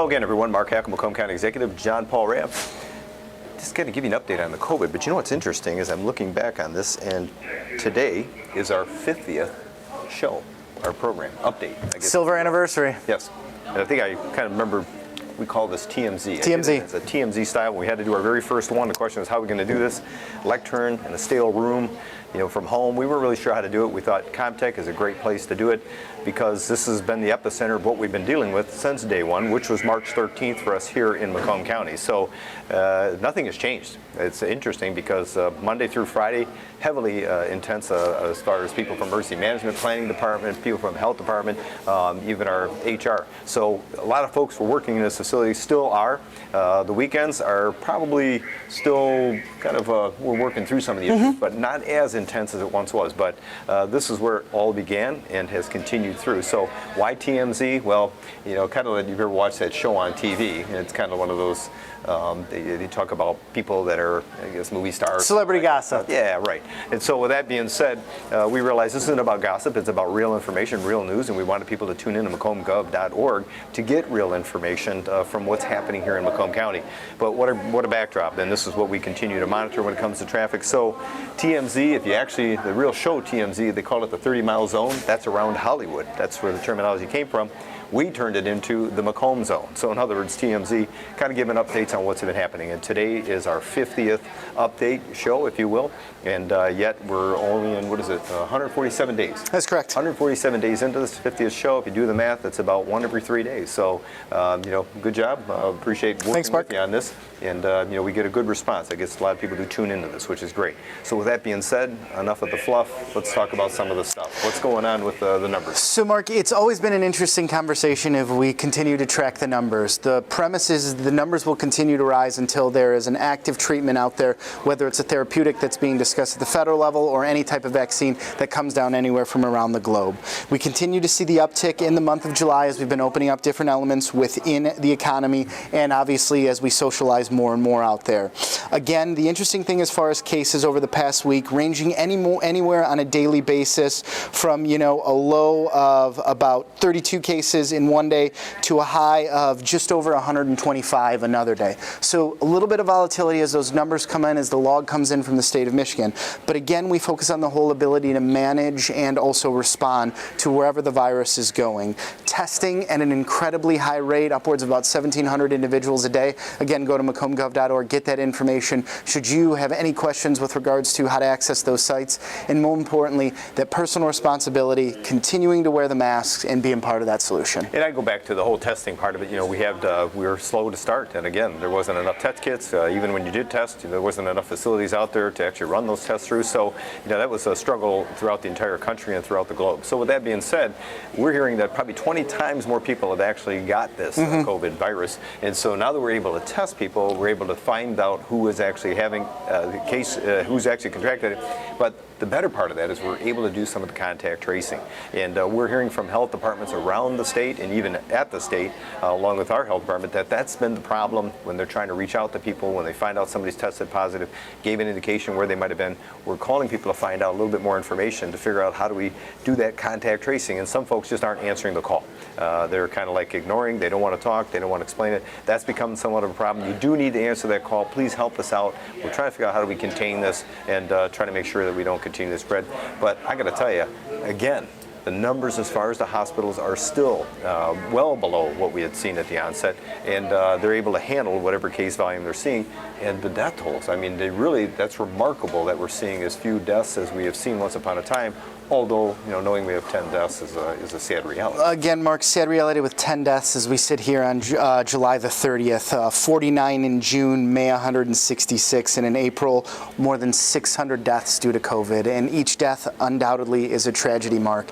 Hello again, everyone. Mark Hackle, Macomb County Executive, John Paul Rabb. Just going to give you an update on the COVID, but you know what's interesting is I'm looking back on this, and today is our 50th show, our program, update. I guess. Silver anniversary. Yes. And I think I kind of remember we call this TMZ. TMZ. It's a TMZ style. When we had to do our very first one, the question was how are we going to do this? Lectern in a stale room, from home. We weren't really sure how to do it. We thought Comtech is a great place to do it because this has been the epicenter of what we've been dealing with since day one, which was March 13th for us here in Macomb County. So nothing has changed. It's interesting because Monday through Friday, heavily intense as far as people from emergency management, planning department, people from health department, even our HR. So a lot of folks were working in this facility, still are. The weekends are probably still kind of, we're working through some of the issues, but not as intense as it once was. But this is where it all began and has continued through. So why TMZ? Well, kind of like you've ever watched that show on TV, and it's kind of one of those, they talk about people that are, I guess, movie stars. Celebrity gossip. Yeah, right. And so with that being said, we realize this isn't about gossip, it's about real information, real news, and we wanted people to tune in to macombgov.org to get real information from what's happening here in Macomb County. But what a backdrop, and this is what we continue to monitor when it comes to traffic. So TMZ, if you actually, the real show TMZ, they call it the 30-mile zone. That's around Hollywood. That's where the terminology came from. We turned it into the Macomb zone. So in other words, TMZ kind of giving updates on what's been happening. And today is our 50th update show, if you will. And yet we're only in, 147 days. That's correct. 147 days into this 50th show. If you do the math, that's about one every 3 days. So, good job. Appreciate working with you on this. And, we get a good response. I guess a lot of people do tune into this, which is great. So with that being said, enough of the fluff. Let's talk about some of the stuff. What's going on with the numbers? So, Mark, it's always been an interesting conversation if we continue to track the numbers. The premise is the numbers will continue to rise until there is an active treatment out there, whether it's a therapeutic that's being discussed at the federal level or any type of vaccine that comes down anywhere from around the globe. We continue to see the uptick in the month of July as we've been opening up different elements within the economy and obviously as we socialize more and more out there. Again, the interesting thing as far as cases over the past week ranging anywhere on a daily basis from, a low of about 32 cases in one day to a high of just over 125 another day. So a little bit of volatility as those numbers come in, as the log comes in from the state of Michigan. But again, we focus on the whole ability to manage and also respond to wherever the virus is going. Testing at an incredibly high rate, upwards of about 1,700 individuals a day. Again, go to macombgov.org, get that information. Should you have any questions with regards to how to access those sites, and more importantly, that personal responsibility, continuing to wear the masks and being part of that solution. And I go back to the whole testing part of it. We were slow to start, and again, there wasn't enough test kits. Even when you did test, there wasn't enough facilities out there to actually run those tests through. So, that was a struggle throughout the entire country and throughout the globe. So with that being said, we're hearing that probably 20 times more people have actually got this COVID virus. And so now that we're able to test people, we're able to find out who is actually having the case, who's actually contracted it. But the better part of that is we're able to do some of the contact tracing. And we're hearing from health departments around the state and even at the state, along with our health department, that's been the problem when they're trying to reach out to people, when they find out somebody's tested positive, gave an indication where they might have been. We're calling people to find out a little bit more information to figure out how do we do that contact tracing. And some folks just aren't answering the call. They're kind of like ignoring. They don't want to talk. They don't want to explain it. That's become somewhat of a problem. You do need to answer that call. Please help us out. We're trying to figure out how do we contain this and try to make sure that we don't continue to spread. But I got to tell you, again, the numbers as far as the hospitals are still well below what we had seen at the onset, and they're able to handle whatever case volume they're seeing. And the death tolls, I mean, that's remarkable that we're seeing as few deaths as we have seen once upon a time. Although, knowing we have 10 deaths is a sad reality. Again, Mark, sad reality with 10 deaths as we sit here on July the 30th. 49 in June, May 166, and in April, more than 600 deaths due to COVID. And each death undoubtedly is a tragedy, Mark.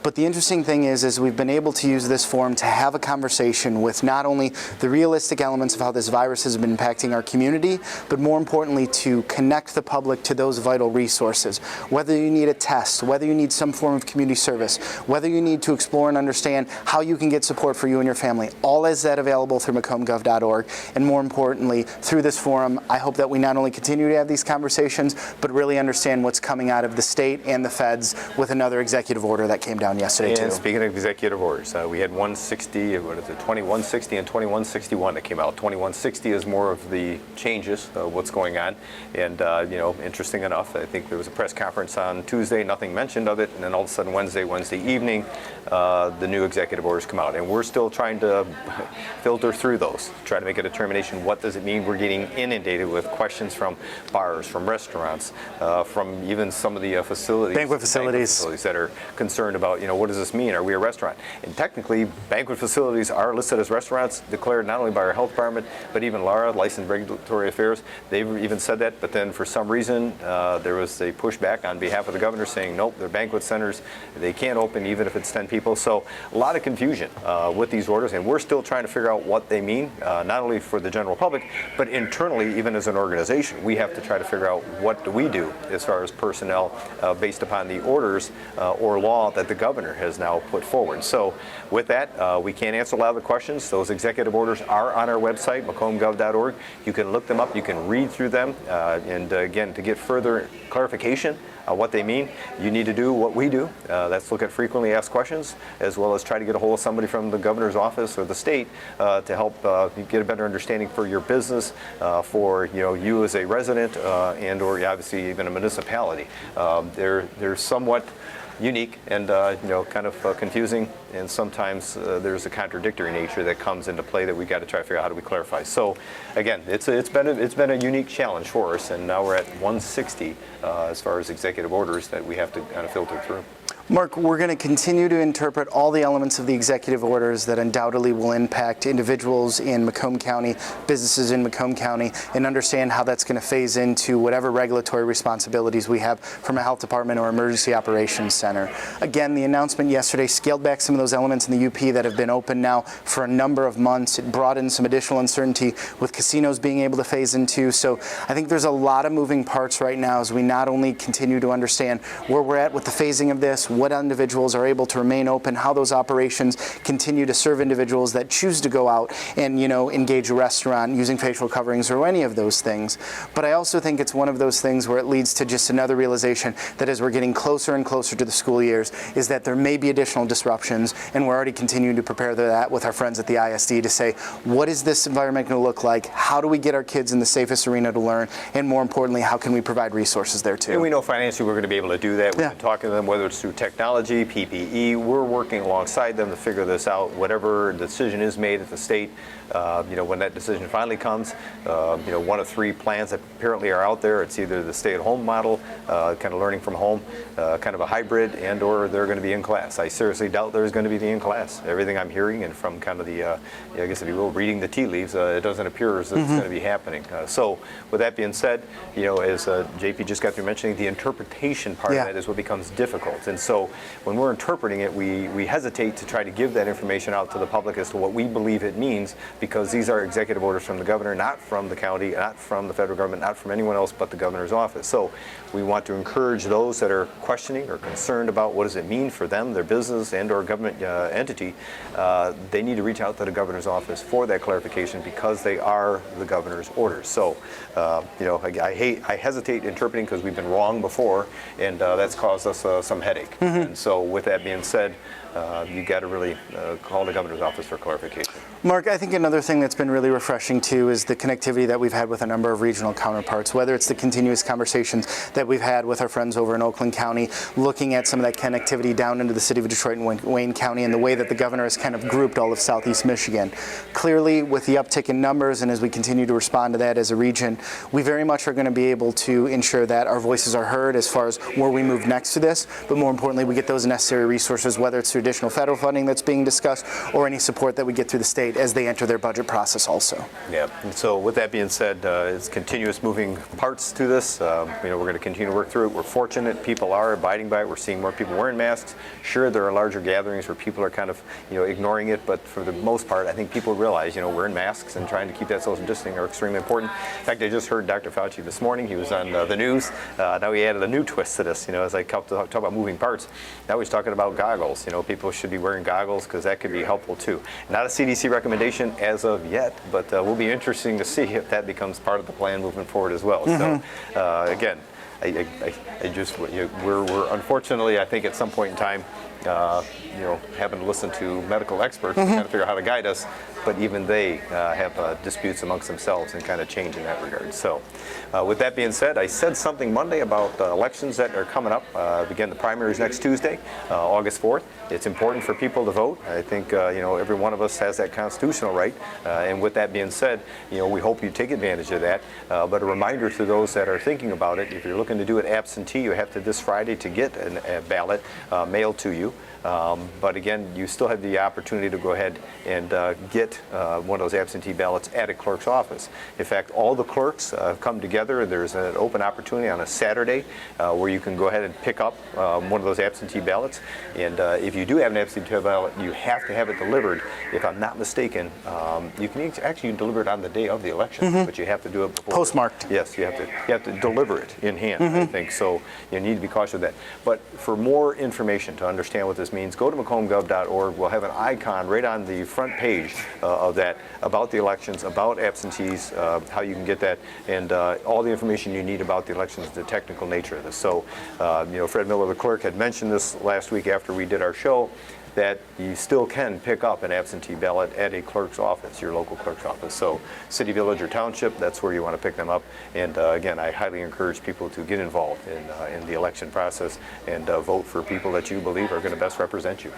But the interesting thing is we've been able to use this forum to have a conversation with not only the realistic elements of how this virus has been impacting our community, but more importantly, to connect the public to those vital resources. Whether you need a test, whether you need some form of community service, whether you need to explore and understand how you can get support for you and your family, all is that available through macombgov.org. And more importantly, through this forum, I hope that we not only continue to have these conversations, but really understand what's coming out of the state and the feds with another executive order that came down yesterday too. And speaking of executive orders, we had 2160 and 2161 that came out. 2160 is more of the changes, what's going on. And, interesting enough, I think there was a press conference on Tuesday, nothing mentioned of it, and then all of a sudden Wednesday evening, the new executive orders come out. And we're still trying to filter through those, try to make a determination, what does it mean? We're getting inundated with questions from bars, from restaurants, from even some of the facilities. Banquet facilities That are concerned about, what does this mean? Are we a restaurant? And technically, banquet facilities are listed as restaurants, declared not only by our health department, but even LARA, Licensed Regulatory Affairs. They've even said that, but then for some reason, there was a pushback on behalf of the governor saying, nope, they're banquet centers. They can't open even if it's 10 people. So a lot of confusion with these orders, and we're still trying to figure out what they mean, not only for the general public, but internally, even as an organization. We have to try to figure out what do we do as far as personnel based upon the orders or law that the governor has now put forward. So with that, we can't answer a lot of the questions. Those executive orders are on our website, macombgov.org. You can look them up, you can read through them, and again, to get further clarification what they mean, you need to do what we do. That's look at frequently asked questions, as well as try to get a hold of somebody from the governor's office or the state to help get a better understanding for your business, for you as a resident, and or obviously even a municipality. They're somewhat unique and kind of confusing, and sometimes there's a contradictory nature that comes into play that we got to try to figure out how do we clarify. So again, it's been a unique challenge for us, and now we're at 160 as far as executive orders that we have to kind of filter through. Mark, we're going to continue to interpret all the elements of the executive orders that undoubtedly will impact individuals in Macomb County, businesses in Macomb County, and understand how that's going to phase into whatever regulatory responsibilities we have from a health department or emergency operations center. Again, the announcement yesterday scaled back some of those elements in the UP that have been open now for a number of months. It brought in some additional uncertainty with casinos being able to phase into. So I think there's a lot of moving parts right now as we not only continue to understand where we're at with the phasing of this, what individuals are able to remain open, how those operations continue to serve individuals that choose to go out and engage a restaurant using facial coverings or any of those things. But I also think it's one of those things where it leads to just another realization that as we're getting closer and closer to the school years is that there may be additional disruptions, and we're already continuing to prepare for that with our friends at the ISD to say, what is this environment going to look like? How do we get our kids in the safest arena to learn? And more importantly, how can we provide resources there too? And we know financially we're going to be able to do that. We've been talking to them, whether it's through technology, PPE. We're working alongside them to figure this out. Whatever decision is made at the state, when that decision finally comes, one of three plans that apparently are out there. It's either the stay-at-home model, kind of learning from home, kind of a hybrid, and or they're going to be in class. I seriously doubt there's going to be the in class. Everything I'm hearing and from kind of the, I guess if you will, reading the tea leaves, it doesn't appear as if it's going to be happening. So with that being said, as JP just got through mentioning, the interpretation part of that is what becomes difficult. And so when we're interpreting it, we hesitate to try to give that information out to the public as to what we believe it means, because these are executive orders from the governor, not from the county, not from the federal government, not from anyone else but the governor's office. So we want to encourage those that are questioning or concerned about what does it mean for them, their business and or government entity, they need to reach out to the governor's office for that clarification, because they are the governor's orders. So, I hesitate interpreting because we've been wrong before, and that's caused us some headache. And so with that being said, you got to really call the governor's office for clarification. Mark, I think another thing that's been really refreshing too is the connectivity that we've had with a number of regional counterparts, whether it's the continuous conversations that we've had with our friends over in Oakland County, looking at some of that connectivity down into the city of Detroit and Wayne County, and the way that the governor has kind of grouped all of Southeast Michigan. Clearly, with the uptick in numbers and as we continue to respond to that as a region, we very much are going to be able to ensure that our voices are heard as far as where we move next to this, but more importantly, we get those necessary resources, whether it's through additional federal funding that's being discussed or any support that we get through the state as they enter their budget process also. Yeah, and so with that being said, it's continuous moving parts to this. We're going to continue to work through it. We're fortunate people are abiding by it. We're seeing more people wearing masks. Sure, there are larger gatherings where people are kind of ignoring it, but for the most part, I think people realize wearing masks and trying to keep that social distancing are extremely important. In fact, I just heard Dr. Fauci this morning. He was on the news. Now he added a new twist to this. As I talk about moving parts, now he's talking about goggles. People people should be wearing goggles because that could be helpful too. Not a CDC recommendation as of yet, but will be interesting to see if that becomes part of the plan moving forward as well. So again, I just we're unfortunately, I think at some point in time, having to listen to medical experts to kind of figure out how to guide us, but even they have disputes amongst themselves and kind of change in that regard. So with that being said, I said something Monday about elections that are coming up. Again, the primaries next Tuesday, August 4th. It's important for people to vote. I think every one of us has that constitutional right. And with that being said, we hope you take advantage of that. But a reminder to those that are thinking about it, if you're looking to do it absentee, you have to this Friday to get a ballot mailed to you. But again, you still have the opportunity to go ahead and get one of those absentee ballots at a clerk's office. In fact, all the clerks come together. There's an open opportunity on a Saturday where you can go ahead and pick up one of those absentee ballots. And if you do have an absentee ballot, you have to have it delivered. If I'm not mistaken, you can actually deliver it on the day of the election, but you have to do it before. Postmarked. Yes, you have to deliver it in hand, I think. So you need to be cautious of that. But for more information to understand what this means, go to macombgov.org. We'll have an icon right on the front page of that about the elections, about absentees, how you can get that, and all the information you need about the elections, the technical nature of this. So, Fred Miller, the clerk, had mentioned this last week after we did our show, that you still can pick up an absentee ballot at a clerk's office, your local clerk's office. So city, village, or township, that's where you want to pick them up. And again, I highly encourage people to get involved in the election process and vote for people that you believe are going to best represent you.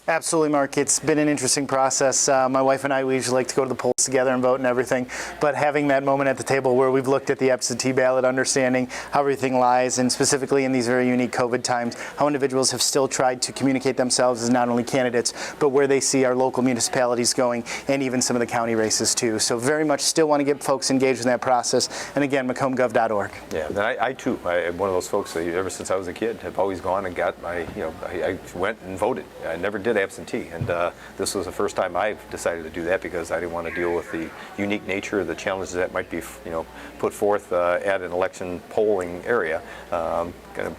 Absolutely, Mark. It's been an interesting process. My wife and I, we usually like to go to the polls together and vote and everything. But having that moment at the table where we've looked at the absentee ballot, understanding how everything lies, and specifically in these very unique COVID times, how individuals have still tried to communicate themselves as not only candidates, but where they see our local municipalities going, and even some of the county races too. So very much still want to get folks engaged in that process. And again, macombgov.org. Yeah, and I too, I'm one of those folks that ever since I was a kid have always gone and got my, I went and voted. I never did absentee, and this was the first time I've decided to do that because I didn't want to deal with the unique nature of the challenges that might be put forth at an election polling area.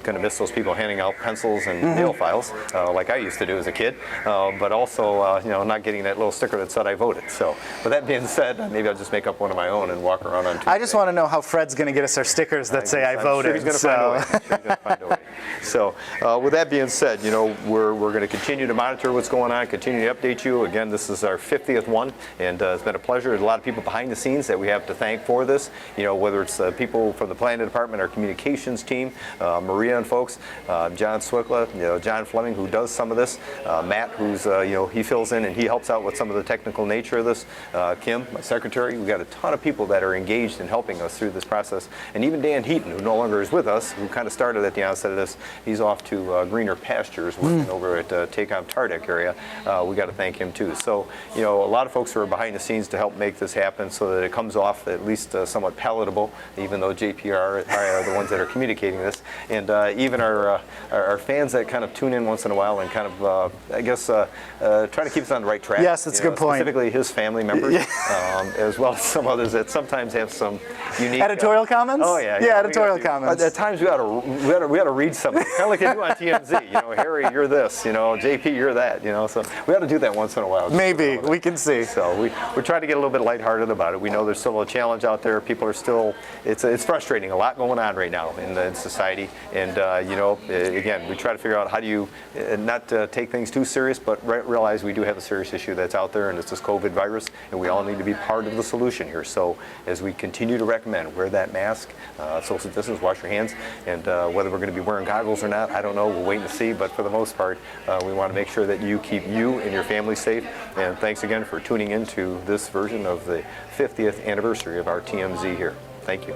Gonna miss those people handing out pencils and nail files like I used to do as a kid, but also not getting that little sticker that said I voted. So with that being said, maybe I'll just make up one of my own and walk around on Tuesday. I just want to know how Fred's going to get us our stickers that say I voted. Sure he's going to find a way. I'm sure he's going to find a way. So with that being said, we're going to continue to monitor what's going on, continue to update you. Again, this is our 50th one, and it's been a pleasure. There's a lot of people behind the scenes that we have to thank for this. Whether it's people from the planning department, our communications team, Maria and folks, John Swickla, John Fleming, who does some of this, Matt, who's he fills in and he helps out with some of the technical nature of this. Kim, my secretary. We've got a ton of people that are engaged in helping us through this process, and even Dan Heaton, who no longer is with us, who kind of started at the onset of this. He's off to greener pastures, working over at Tacom Tardec area. We got to thank him too. So a lot of folks who are behind the scenes to help make this happen, so that it comes off at least somewhat palatable, even though JPR are the ones that are communicating this, and even our fans that kind of tune in once in a while and kind of try to keep us on the right track. Yes, that's a good point. Specifically his family members, as well as some others that sometimes have some unique editorial comments. Oh yeah, editorial comments. At times we got to read something, kind of like you do on TMZ. Harry, you're this. JP, you're that. So we ought to do that once in a while. Maybe we can see. So we're trying to get a little bit lighthearted about it. We know there's still a challenge out there. People are still. It's frustrating. A lot going on right now in society, and again, we try to figure out how do you not take things too serious, but realize we do have a serious issue that's out there, and it's this COVID virus, and we all need to be part of the solution here. So as we continue to recommend, wear that mask, social distance, wash your hands, and whether we're going to be wearing goggles or not, I don't know. We'll wait and see. But for the most part, we want to make sure that you keep you and your family safe. And thanks again for tuning into this version of the 50th anniversary of our TMZ here. Thank you.